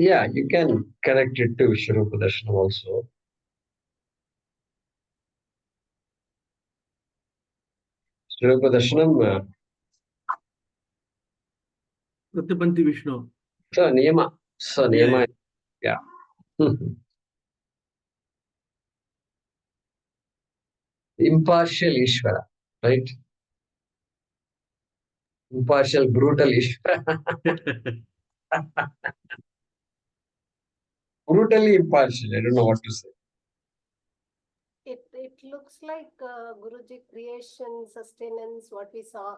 Yeah, you can connect it to Shrupa Darshanam also. Shrupa Darshanam, Pratyapanti Vishnu. Niyama. So, Niyama, yeah. Impartial Ishvara, right? Impartial, brutal Ishvara. Brutally impartial. I don't know what to say. It looks like Guruji, creation, sustenance, what we saw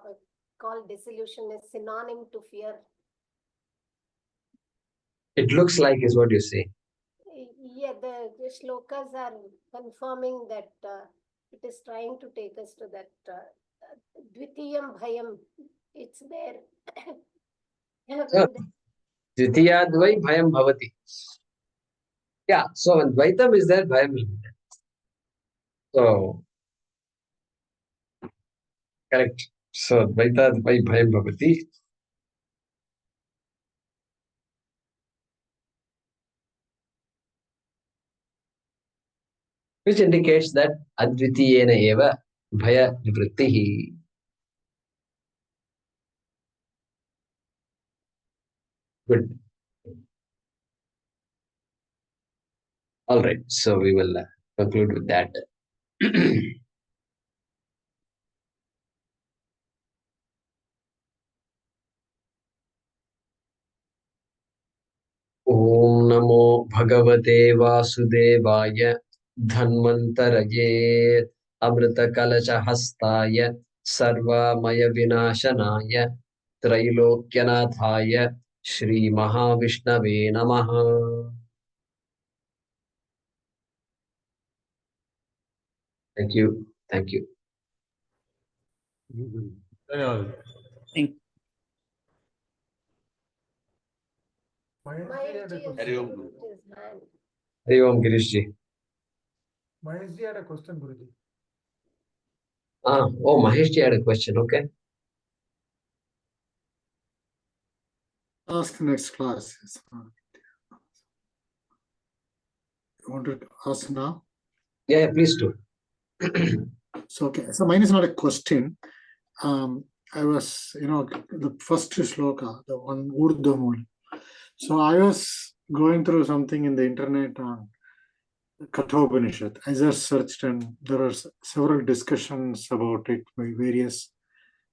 called dissolution is synonym to fear. It looks like is what you say. Yeah, the shlokas are confirming that it is trying to take us to that Dvitiyam Bhayam. It's there. Dvitiyadvai bhayam bhavati. Yeah, so when Dvaitam is there, bhayam will be there. So, correct. So, Dvaitadvai bhayam bhavati. Which indicates that Advitiyena eva bhaya nivrittihi. Good. All right. So we will conclude with that. Om Namo Bhagavate Vasudevaya Dhanvantaraye Amrita Kalacha Hastaya Sarva Maya Vinashanaya Trailokyanataya Shri Mahavishnave Namaha. Thank you. Thank you. Thank Hari Om Girishji. Maheshji had a question, Guruji. Oh, Maheshji had a question. Okay. Ask next class. You want to ask now? Yeah, please do. So, okay. So mine is not a question. I was, the first shloka, the one Urdhva. So I was going through something in the internet on Kathopanishad. I just searched and there are several discussions about it by various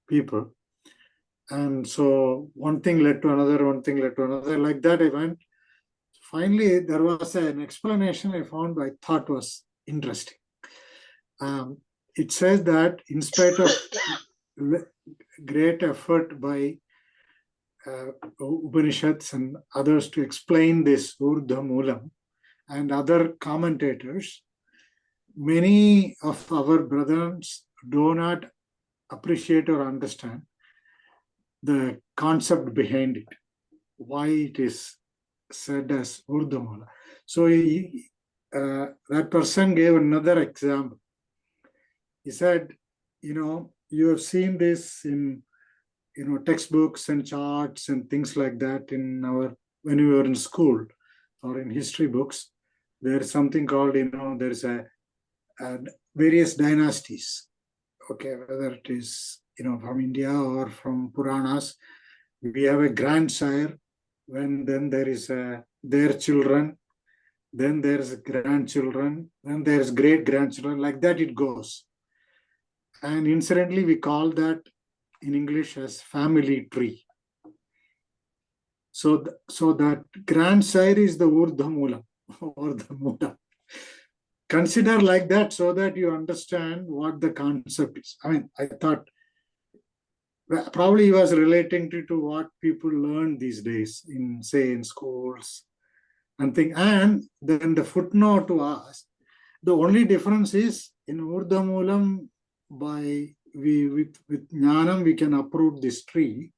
people. And so one thing led to another, one thing led to another. Like that I went. Finally, there was an explanation I found I thought was interesting. It says that in spite of great effort by Upanishads and others to explain this Urdhva Moolam and other commentators, many of our brothers do not appreciate or understand the concept behind it, why it is said as Urdhva Moolam. So that person gave another example. He said, you have seen this in textbooks and charts and things like that when we were in school or in history books. There's something called, there's a various dynasties. Okay, whether it is from India or from Puranas, we have a grandsire. Then there is their children. Then there's grandchildren. Then there's great grandchildren. Like that it goes. And incidentally, we call that in English as family tree. So that grandsire is the Urdhva Moolam or the Moolam. Consider like that so that you understand what the concept is. I mean, I thought probably he was relating to what people learn these days in schools and things. And then the footnote to us, the only difference is in Urdhva Moolam, with Jnanam, we can uproot this tree.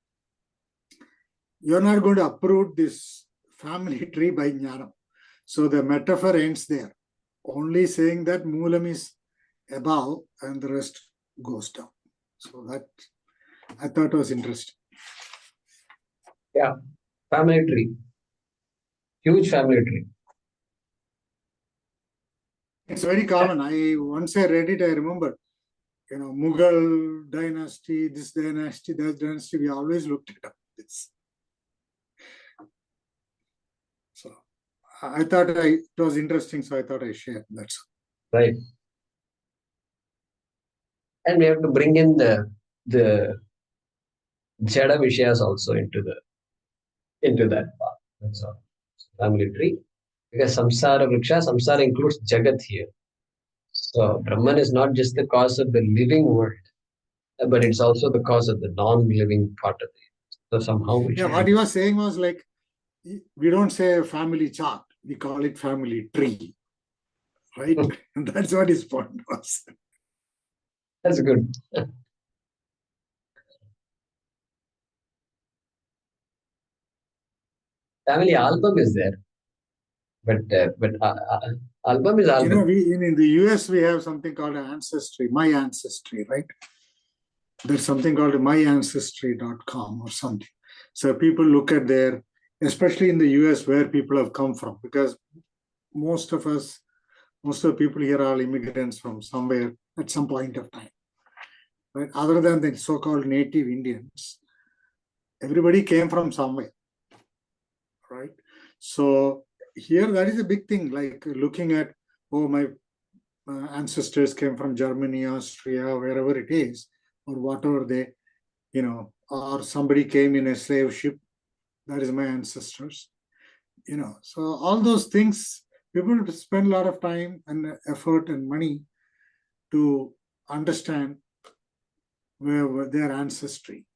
You're not going to uproot this family tree by Jnanam. So the metaphor ends there. Only saying that Moolam is above and the rest goes down. So that I thought was interesting. Yeah, family tree. Huge family tree. It's very common. Once I read it, I remember, Mughal dynasty, this dynasty, that dynasty, we always looked it up. So I thought it was interesting, so I thought I shared. That's all. Right. And we have to bring in the Jada Vishayas also into that path. That's all. Family tree. Because samsara vriksha, samsara includes Jagat here. So Brahman is not just the cause of the living world, but it's also the cause of the non-living part of it. So somehow we Yeah, what he was saying was like, we don't say family chart, we call it family tree. Right? And that's what his point was. That's good. Family album is there, but album is album. In the US we have something called Ancestry, My Ancestry, right? There's something called myancestry.com or something. So people look at their, especially in the US, where people have come from, because most of the people here are immigrants from somewhere at some point of time. Right? Other than the so-called native Indians, everybody came from somewhere. Right? So here that is a big thing, like looking at, oh, my ancestors came from Germany, Austria, wherever it is, or whatever they, or somebody came in a slave ship, that is my ancestors. So all those things, people spend a lot of time and effort and money to understand where their ancestry.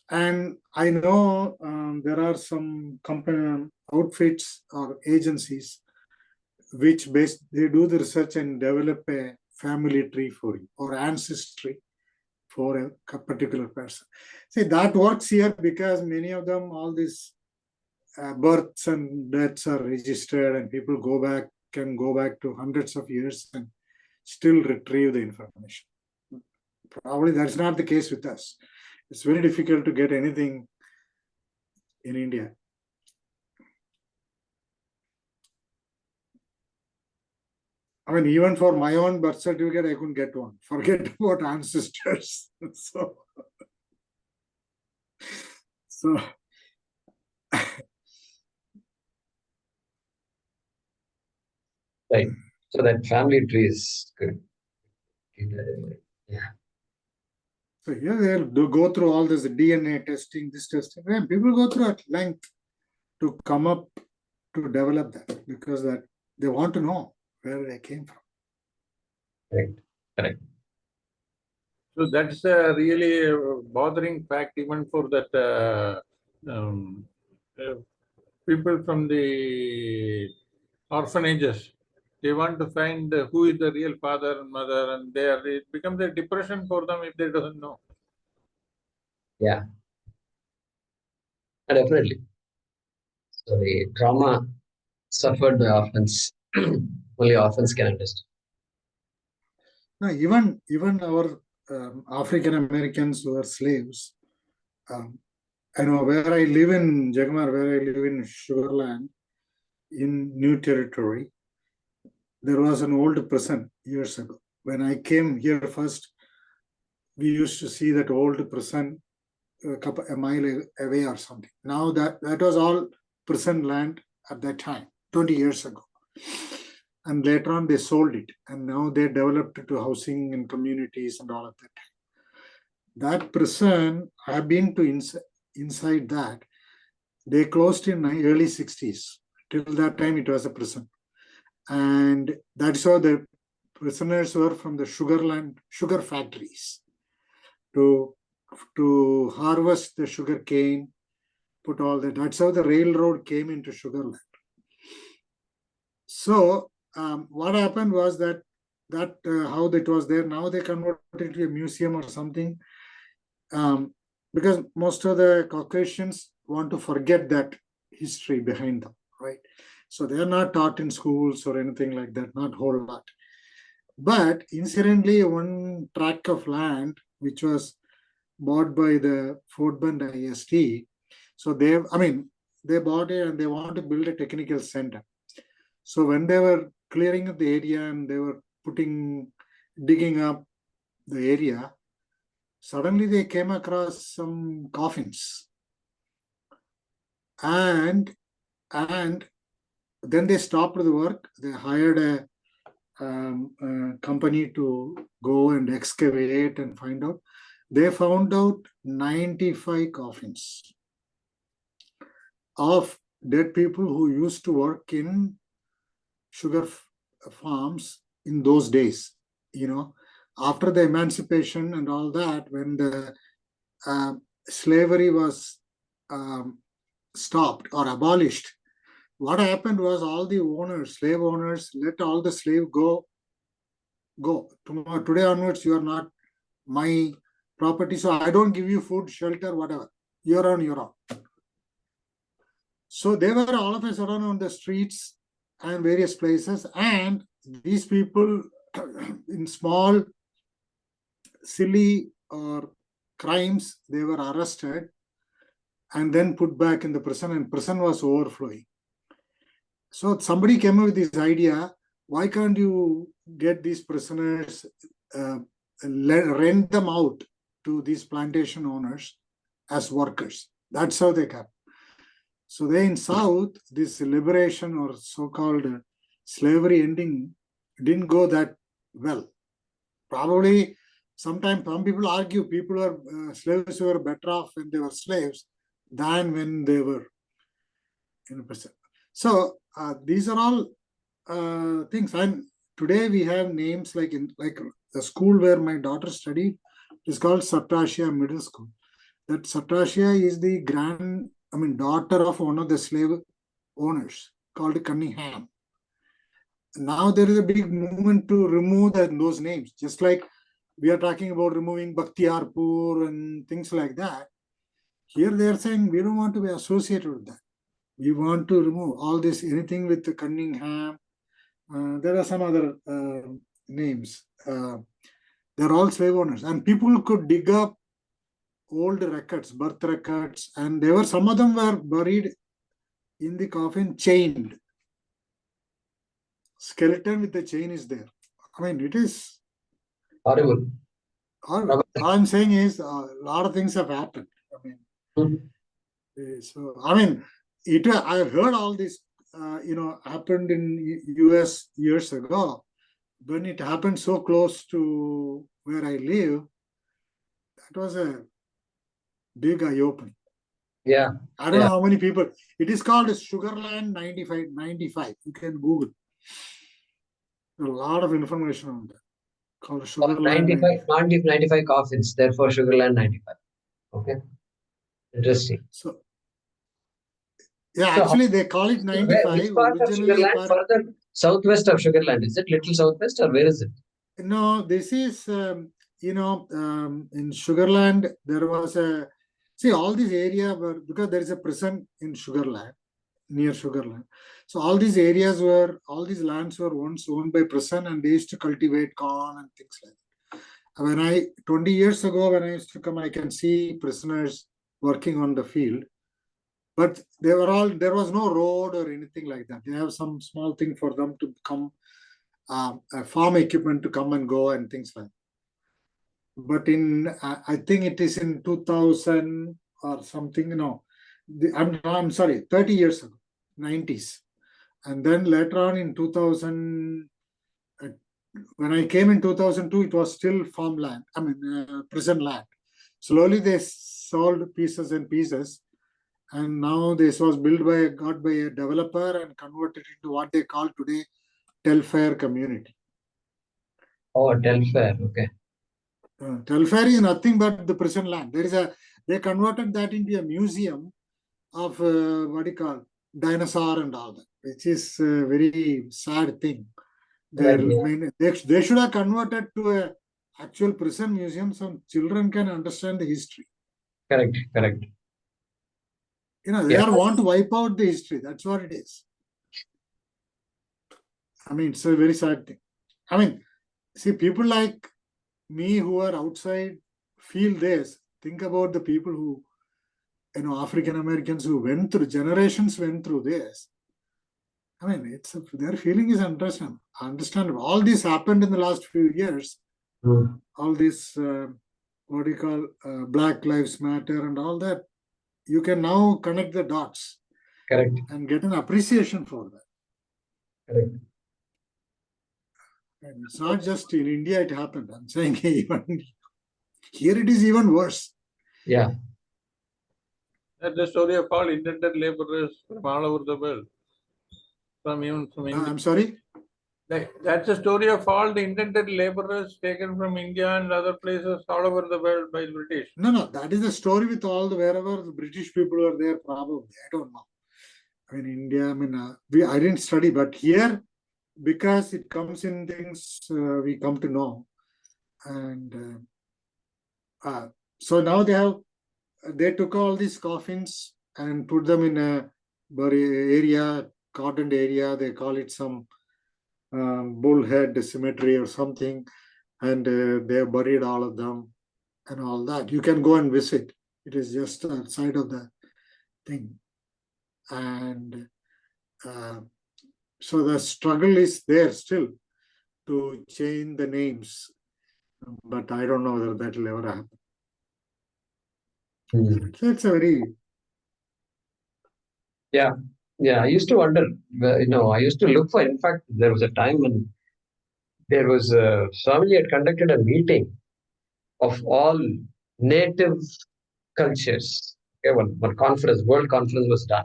And I know there are some company outfits or agencies which they do the research and develop a family tree for you or ancestry for a particular person. See, that works here because many of them, all these births and deaths are registered, and people can go back to hundreds of years and still retrieve the information. Probably that's not the case with us. It's very difficult to get anything in India. I mean, even for my own birth certificate, I couldn't get one. Forget about ancestors. So Right. So that family tree is good. Keep that in mind. Yeah. So here they'll go through all this DNA testing, this testing. And people go through at length to come up to develop that, because that they want to know where they came from. Correct. So that's a really bothering fact even for that people from the orphanages. They want to find who is the real father and mother, and it becomes a depression for them if they don't know. Yeah. Definitely. So the trauma suffered by orphans, only orphans can understand. No, even our African Americans who are slaves. I know where I live in Jagmar, where I live in Sugarland, in New Territory, there was an old prison years ago. When I came here first, we used to see that old prison a mile away or something. Now that was all prison land at that time, 20 years ago. And later on they sold it, and now they developed it to housing and communities and all of that. That prison, I have been to inside that. They closed in early 60s. Till that time, it was a prison. And that's how the prisoners were from the Sugarland sugar factories to harvest the sugar cane, put all that. That's how the railroad came into Sugarland. So what happened was that how it was there, now they converted it to a museum or something, because most of the Caucasians want to forget that history behind them, right? So they are not taught in schools or anything like that, not a whole lot. But incidentally, one tract of land which was bought by the Fort Bend IST, so they bought it and they want to build a technical center. So when they were clearing up the area and they were digging up the area, suddenly they came across some coffins. And then they stopped the work. They hired a company to go and excavate and find out. They found out 95 coffins of dead people who used to work in sugar farms in those days. After the emancipation and all that, when the slavery was stopped or abolished, what happened was all the owners, slave owners, let all the slave go. Today onwards, you are not my property, so I don't give you food, shelter, whatever. You're on your own. So they were all of a sudden on the streets and various places, and these people in small, silly or crimes, they were arrested and then put back in the prison, and prison was overflowing. So somebody came up with this idea, why can't you get these prisoners, rent them out to these plantation owners as workers? That's how they kept. So they in South, this liberation or so-called slavery ending didn't go that well. Probably sometimes some people argue slaves were better off when they were slaves than when they were in prison. So these are all things. And today we have names like the school where my daughter studied is called Satsang Middle School. That Satsang is the daughter of one of the slave owners called Cunningham. Now there is a big movement to remove those names, just like we are talking about removing Bakhtiarpur and things like that. Here they are saying we don't want to be associated with that. We want to remove all this, anything with the Cunningham. There are some other names. They're all slave owners, and people could dig up old records, birth records, and some of them were buried in the coffin, chained. Skeleton with the chain is there. It is horrible. All I'm saying is a lot of things have happened. So I've heard all this, happened in US years ago. When it happened so close to where I live, that was a big eye-opening. Yeah. I don't know how many people. It is called Sugarland 95. You can Google. There's a lot of information on that. Called Sugarland 95 coffins, therefore Sugarland 95. Okay. Interesting. So, actually they call it 95. Which part of Sugarland? Further southwest of Sugarland. Is it little southwest or where is it? No, this is, in Sugarland, there was all these areas were, because there is a prison in Sugarland, near Sugarland. So all these lands were once owned by prison, and they used to cultivate corn and things like that. 20 years ago, when I used to come, I can see prisoners working on the field, but there was no road or anything like that. They have some small thing for them to come, farm equipment to come and go and things like that. But I think it is in 2000 or something, I'm sorry, 30 years ago, 90s. And then later on in 2000, when I came in 2002, it was still farmland, prison land. Slowly they sold pieces and pieces. And now this was got by a developer and converted into what they call today Telfair community. Oh, Telfair, okay. Telfair is nothing but the prison land. They converted that into a museum of dinosaur and all that, which is a very sad thing. They should have converted to a actual prison museum so children can understand the history. Correct. They want to wipe out the history. That's what it is. It's a very sad thing. See, people like me who are outside feel this. Think about the people who African Americans who went through, generations went through this. I mean, their feeling is understandable. All this happened in the last few years. All this, what do you call, Black Lives Matter and all that. You can now connect the dots. Correct. And get an appreciation for that. Correct. And it's not just in India it happened. I'm saying even here it is even worse. Yeah. That's the story of all indented laborers from all over the world. From India. I'm sorry? That's the story of all the indented laborers taken from India and other places all over the world by the British. No, that is the story with all the wherever the British people were there, probably. I don't know. I mean, India, I didn't study, but here, because it comes in things we come to know. And so now they took all these coffins and put them in a area, cordoned area. They call it some bullhead cemetery or something. And they buried all of them and all that. You can go and visit. It is just outside of the thing. And so the struggle is there still to change the names, but I don't know whether that will ever happen. So it's a very... Yeah. I used to wonder, I used to look for, in fact, there was a time when there was Swamiji had conducted a meeting of all native cultures. Okay, one conference, world conference was done.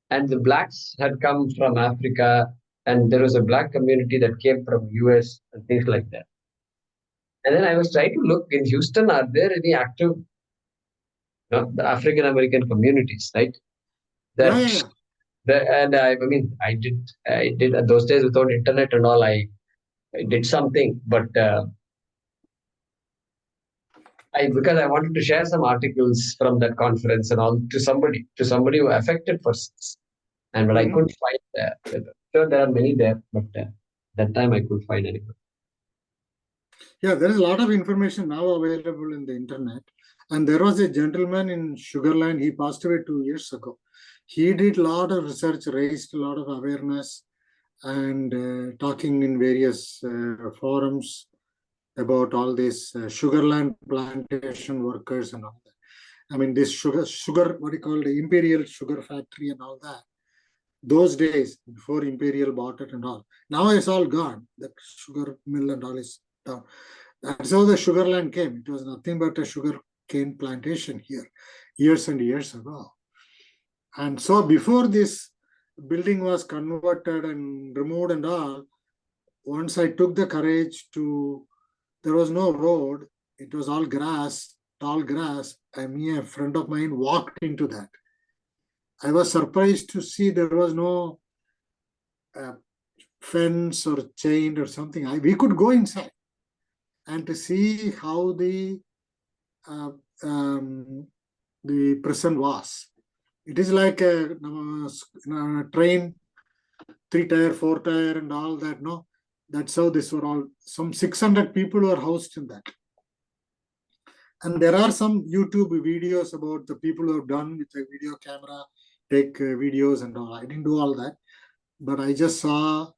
And the blacks had come from Africa, and there was a black community that came from US and things like that. And then I was trying to look in Houston, are there any active the African American communities, right? And I did at those days without internet and all, I did something, but because I wanted to share some articles from that conference and all to somebody who affected persons. But I couldn't find sure there are many there, but that time I couldn't find anyone. Yeah, there is a lot of information now available in the internet. And there was a gentleman in Sugarland, he passed away 2 years ago. He did a lot of research, raised a lot of awareness, and talking in various forums about all these Sugarland plantation workers and all that. I mean, this sugar, what do you call the Imperial Sugar Factory and all that. Those days, before Imperial bought it and all. Now it's all gone. The sugar mill and all is down. That's how the Sugarland came. It was nothing but a sugar cane plantation here, years and years ago. And so before this building was converted and removed and all, once I took the courage to, there was no road, it was all grass, tall grass, and me and a friend of mine walked into that. I was surprised to see there was no fence or chain or something. We could go inside and to see how the prison was. It is like a train, 3-tier, 4-tier and all that, no? That's how this were all, some 600 people were housed in that. And there are some YouTube videos about the people who have done with a video camera, take videos and all. I didn't do all that, but I just saw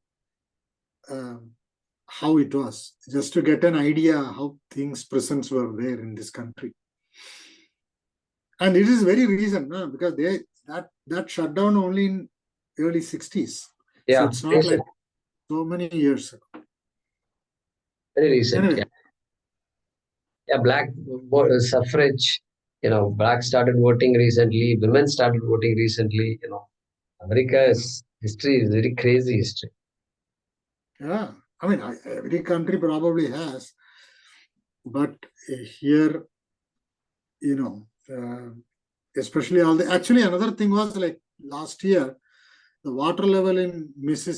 how it was, just to get an idea how prisons were there in this country. And it is very recent, no? Because that shut down only in early 60s. Yeah, so it's not recent. like so many years ago. Very recent. Anyway. Yeah, black suffrage. Blacks started voting recently. Women started voting recently. America's history is very crazy history. Yeah, I mean, every country probably has, but here, especially actually another thing was like last year, the water level in Mississippi